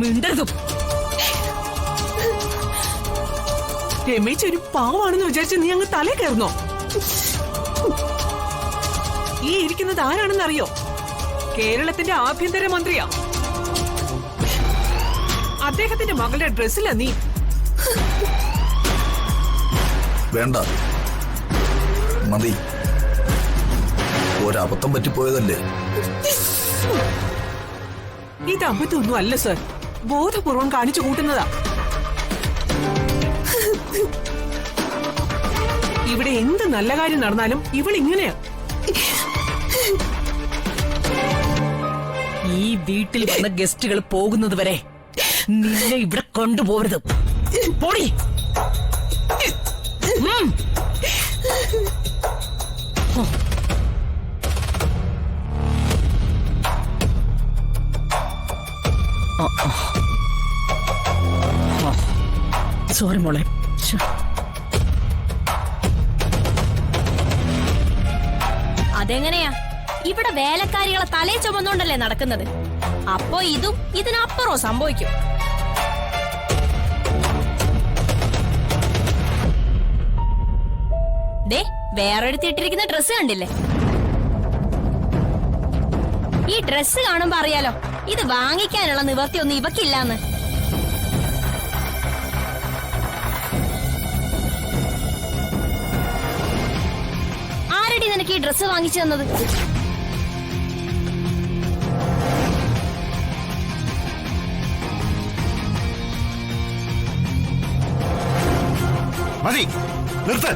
മിണ്ടരുതും. രമേശ് ഒരു പാവാണെന്ന് വിചാരിച്ച് നീ അങ്ങ് തലേ കയറുന്നോ? ഈ ഇരിക്കുന്നത് ആരാണെന്നറിയോ? കേരളത്തിന്റെ ആഭ്യന്തര മന്ത്രിയാ. അദ്ദേഹത്തിന്റെ മകളുടെ ഡ്രസ്സിലാ നീ. വേണ്ട, മതി. ഒരബദ്ധം പറ്റിപ്പോയതല്ലേ. ഇത് അബദ്ധമൊന്നും അല്ല സർ, ബോധപൂർവം കാണിച്ചു കൂട്ടുന്നതാ. ഇവിടെ എന്ത് നല്ല കാര്യം നടന്നാലും ഇവളിങ്ങനെയാ. ഈ വീട്ടിൽ വന്ന ഗസ്റ്റുകൾ പോകുന്നത് വരെ നിന്നെ ഇവിടെ കൊണ്ടുപോകരുത്. പോടി. സോറി മോളെ. അതെങ്ങനെയാ? ഇവിടെ വേലക്കാരികളെ തലേ ചുമന്നോണ്ടല്ലേ നടക്കുന്നത്. അപ്പോ ഇതും ഇതിനപ്പുറം സംഭവിക്കും. ദേ, വേറെടുത്തിട്ടിരിക്കുന്ന ഡ്രസ്സ് കണ്ടില്ലേ? ഈ ഡ്രസ്സ് കാണുമ്പോ അറിയാലോ ഇത് വാങ്ങിക്കാനുള്ള നിവർത്തിയൊന്നും ഇവക്കില്ലാന്ന്. ആരടി നിനക്ക് ഈ ഡ്രസ്സ് വാങ്ങിച്ചു തന്നത്? മതി, നിർത്ത്.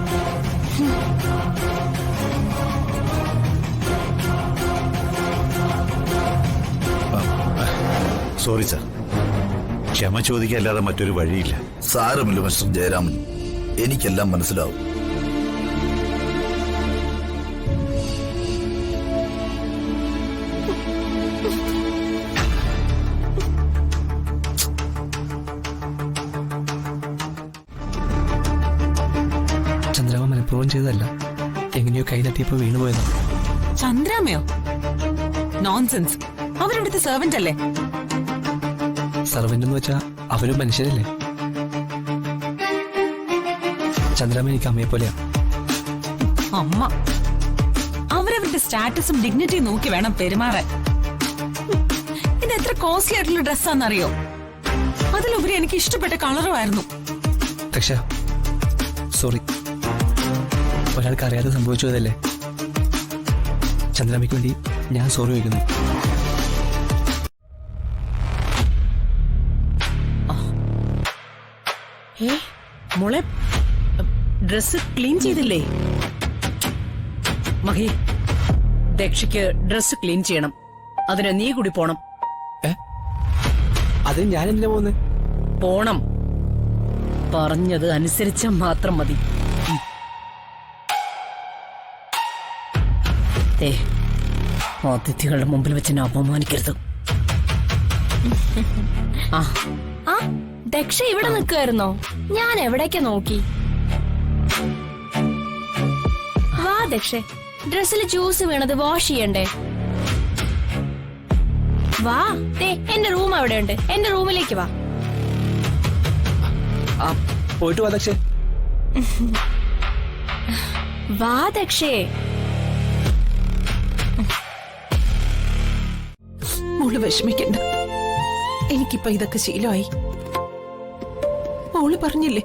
സോറി സാർ, ക്ഷമ ചോദിക്കല്ലാതെ മറ്റൊരു വഴിയില്ല. സാരമില്ല മിസ്റ്റർ ജയരാമൻ, എനിക്കെല്ലാം മനസ്സിലാവും. ചന്ദ്രാമ മനഃപൂർവ്വം ചെയ്തതല്ല, എങ്ങനെയോ കയ്യിലെത്തിയപ്പോ വീണുപോയതാ. ചന്ദ്രാമയോ? നോൺസെൻസ്. അവരിവിടുത്തെ സെർവന്റ് അല്ലേ? സർവന്റ് എന്ന് വെച്ചാ അവരും മനുഷ്യരല്ലേ. ചന്ദ്രാമ എനിക്ക് അമ്മയെ പോലെയാ. അമ്മ അവരവരുടെ സ്റ്റാറ്റസും ഡിഗ്നിറ്റിയും നോക്കി വേണം പെരുമാറാൻ. ഇത് എത്ര കോസ്റ്റ്ലി ആയിട്ടുള്ള ഡ്രസ്സാന്നറിയോ? അതിലുപരി എനിക്ക് ഇഷ്ടപ്പെട്ട കളറുമായിരുന്നു. പക്ഷേ സോറി, ഒരാൾക്ക് അറിയാതെ സംഭവിച്ചതല്ലേ. ചന്ദ്രാമയ്ക്ക് വേണ്ടി ഞാൻ സോറി ചോദിക്കുന്നു. മോളെ, ഡ്രസ് ക്ലീൻ ചെയ്തില്ലേ? മഹി, ദക്ഷയ്ക്ക് ഡ്രസ് ക്ലീൻ ചെയ്യണം. അതിന് നീ കൂടി പോണം. അത് ഞാൻ എന്തിനാ പോകുന്നത്? പോണം. പറഞ്ഞത് അനുസരിച്ച മാത്രം മതി. അതിഥികളുടെ മുമ്പിൽ വെച്ച് എന്നെ അപമാനിക്കരുത്. ആ, ദക്ഷ ഇവിടെ നിൽക്കുമായിരുന്നോ? ഞാൻ എവിടേക്കാ നോക്കി. വാ ദക്ഷ, ഡ്രസ്സിൽ ജ്യൂസ് വീണത് വാഷ് ചെയ്യണ്ടേ? വാ, എന്റെ റൂം അവിടെ ഉണ്ട്. എന്റെ റൂമിലേക്ക് വാ. പോയിട്ട് വാ ദക്ഷേ. വാ ദക്ഷേ. മോള് വിഷമിക്കണ്ട, എനിക്കിപ്പോ ഇതൊക്കെ ശീലമായി. മോള് പറഞ്ഞില്ലേ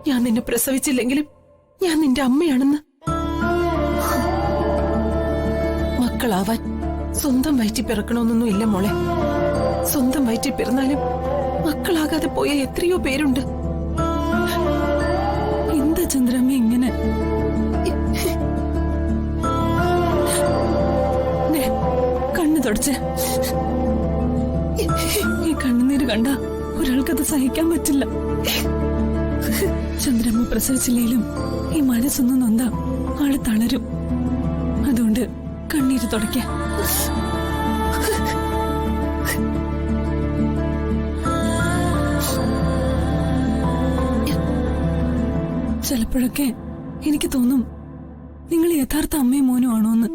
ഞാൻ നിന്നെ പ്രസവിച്ചില്ലെങ്കിലും ഞാൻ നിന്റെ അമ്മയാണെന്ന്. മക്കളാവാൻ സ്വന്തം വയറ്റിൽ പിറക്കണമെന്നൊന്നും ഇല്ല മോളെ. സ്വന്തം വയറ്റിൽ പിറന്നാലും മക്കളാകാതെ പോയ എത്രയോ പേരുണ്ട്. എന്താ ചന്ദ്രാമ്മ ഇങ്ങനെ? കണ്ണു തുടച്ച്. ഈ കണ്ണുനീര് കണ്ട ഒരാൾക്കത് സഹിക്കാൻ പറ്റില്ല. ചന്ദ്രമ്മ പ്രസവിച്ചില്ലേലും ഈ മനസ്സൊന്നും നൊന്താ ആള് തളരും. അതുകൊണ്ട് കണ്ണീര് തുടയ്ക്ക. ചിലപ്പോഴൊക്കെ എനിക്ക് തോന്നും നിങ്ങൾ യഥാർത്ഥ അമ്മയും മോനും ആണോന്ന്.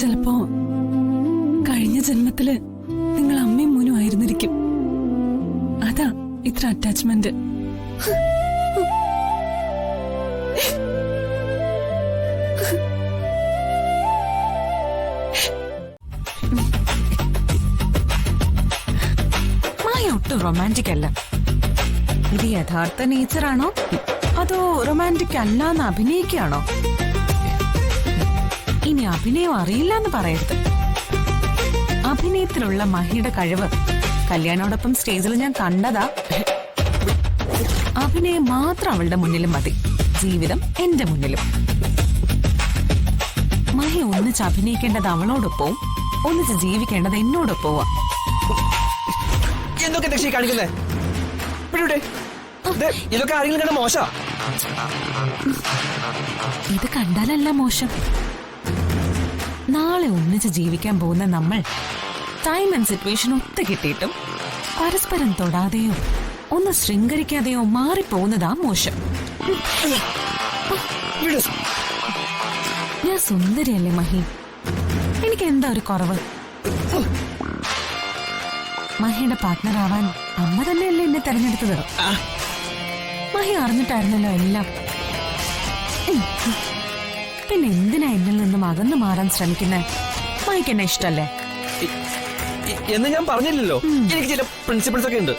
ചിലപ്പോ കഴിഞ്ഞ ജന്മത്തില് നിങ്ങൾ അത്ര അറ്റാച്ച്മെന്റ്. മായ ഒട്ടും റൊമാൻറ്റിക് അല്ല. ഇത് യഥാർത്ഥ നേച്ചറാണോ അതോ റൊമാൻറ്റിക് അല്ലാന്ന് അഭിനയിക്കുകയാണോ? ഇനി അഭിനയം അറിയില്ല എന്ന് പറയരുത്. അഭിനയത്തിലുള്ള മഹിയുടെ കഴിവ് കല്യാണോടൊപ്പം സ്റ്റേജിൽ ഞാൻ കണ്ടതാ. അഭിനയം മാത്രം അവളുടെ മുന്നിലും മതി, ജീവിതം എന്റെ മുന്നിലും. മഹി ഒന്നിച്ച് അഭിനയിക്കേണ്ടത് അവളോടൊപ്പവും ഒന്നിച്ച് ജീവിക്കേണ്ടത് എന്നോടൊപ്പവും. എന്തൊക്കെ ദക്ഷി കാണിക്കുന്നേ? ഇതൊക്കെ ആരെങ്കിലും കണ്ട മോശ. ഇത് കണ്ടാലല്ല മോശം. നാളെ ഒന്നിച്ച് ജീവിക്കാൻ പോകുന്ന നമ്മൾ ടൈം ആൻഡ് സിറ്റുവേഷൻ ഒത്തു കിട്ടിയിട്ടും പരസ്പരം തൊടാതെയോ ഒന്ന് ശൃംഗരിക്കാതെയോ മാറിപ്പോകുന്നതാ മോശം. ഞാൻ സുന്ദരിയല്ലേ മഹി? എനിക്ക് എന്താ ഒരു കുറവ്? മഹിയുടെ പാർട്ട്ണർ ആവാൻ അമ്മ തന്നെയല്ലേ എന്നെ തെരഞ്ഞെടുത്തത്. മഹി അറിഞ്ഞിട്ടായിരുന്നല്ലോ എല്ലാം. പിന്നെ എന്തിനാ എന്നിൽ നിന്നും അകന്നു മാറാൻ ശ്രമിക്കുന്നത്? മഹിക്ക് എന്നെ ഇഷ്ടല്ലേ എന്ന് ഞാൻ പറഞ്ഞില്ലല്ലോ. എനിക്ക് ചില പ്രിൻസിപ്പിൾസ് ഒക്കെ ഉണ്ട്.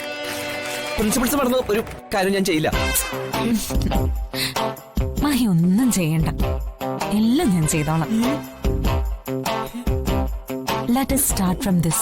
പ്രിൻസിപ്പിൾസ് മറന്ന് ഒരു കാര്യം ഞാൻ ചെയ്യില്ല. മഹി ഒന്നും ചെയ്യണ്ട, എല്ലാം ഞാൻ ചെയ്തോളാം. Let us start from this.